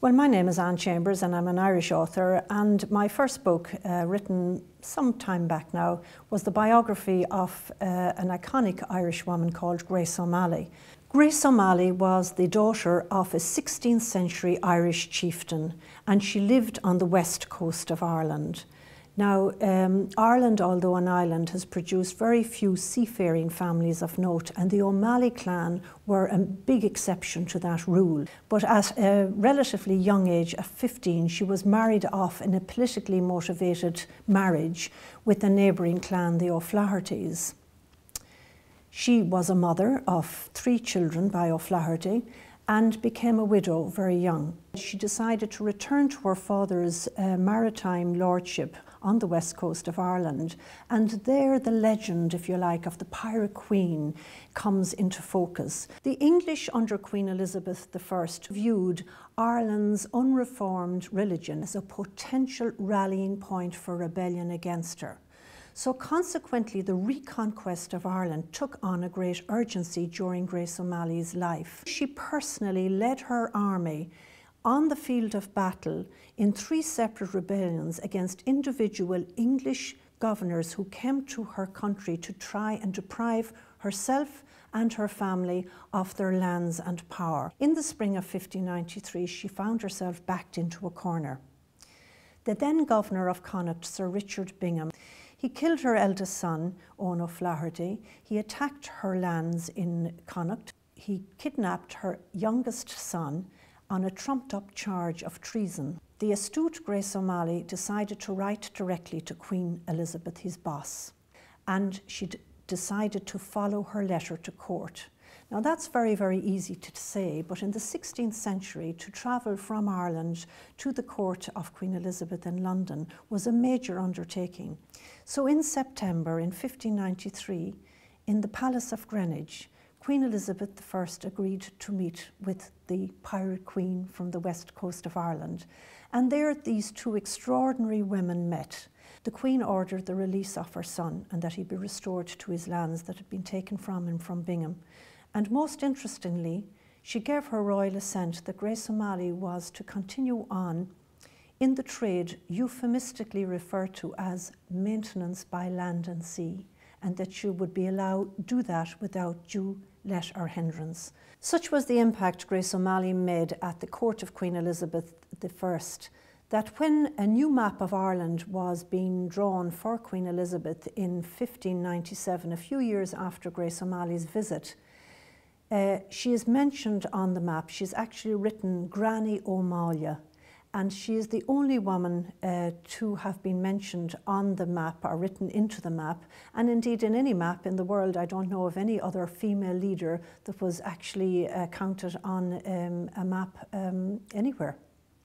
Well, my name is Anne Chambers and I'm an Irish author, and my first book, written some time back now, was the biography of an iconic Irish woman called Grace O'Malley. Grace O'Malley was the daughter of a 16th century Irish chieftain, and she lived on the west coast of Ireland. Now, Ireland, although an island, has produced very few seafaring families of note, and the O'Malley clan were a big exception to that rule. But at a relatively young age, at 15, she was married off in a politically motivated marriage with the neighbouring clan, the O'Flahertys. She was a mother of 3 children by O'Flaherty and became a widow very young. She decided to return to her father's maritime lordship on the west coast of Ireland, and there the legend, if you like, of the Pirate Queen comes into focus. The English under Queen Elizabeth I viewed Ireland's unreformed religion as a potential rallying point for rebellion against her. So consequently, the reconquest of Ireland took on a great urgency during Grace O'Malley's life. She personally led her army on the field of battle in 3 separate rebellions against individual English governors who came to her country to try and deprive herself and her family of their lands and power. In the spring of 1593, she found herself backed into a corner. The then governor of Connacht, Sir Richard Bingham, he killed her eldest son, Owen O'Flaherty. He attacked her lands in Connacht. He kidnapped her youngest son on a trumped-up charge of treason. The astute Grace O'Malley decided to write directly to Queen Elizabeth, his boss, and she decided to follow her letter to court. Now that's very, very easy to say, but in the 16th century, to travel from Ireland to the court of Queen Elizabeth in London was a major undertaking. So in September in 1593, in the Palace of Greenwich, Queen Elizabeth I agreed to meet with the Pirate Queen from the west coast of Ireland. And there these 2 extraordinary women met. The Queen ordered the release of her son and that he be restored to his lands that had been taken from him from Bingham. And most interestingly, she gave her royal assent that Grace O'Malley was to continue on in the trade euphemistically referred to as maintenance by land and sea, and that she would be allowed to do that without due let or hindrance. Such was the impact Grace O'Malley made at the court of Queen Elizabeth I, that when a new map of Ireland was being drawn for Queen Elizabeth in 1597, a few years after Grace O'Malley's visit, she is mentioned on the map. She's actually written Granuaile, and she is the only woman to have been mentioned on the map or written into the map. And indeed, in any map in the world, I don't know of any other female leader that was actually counted on a map anywhere.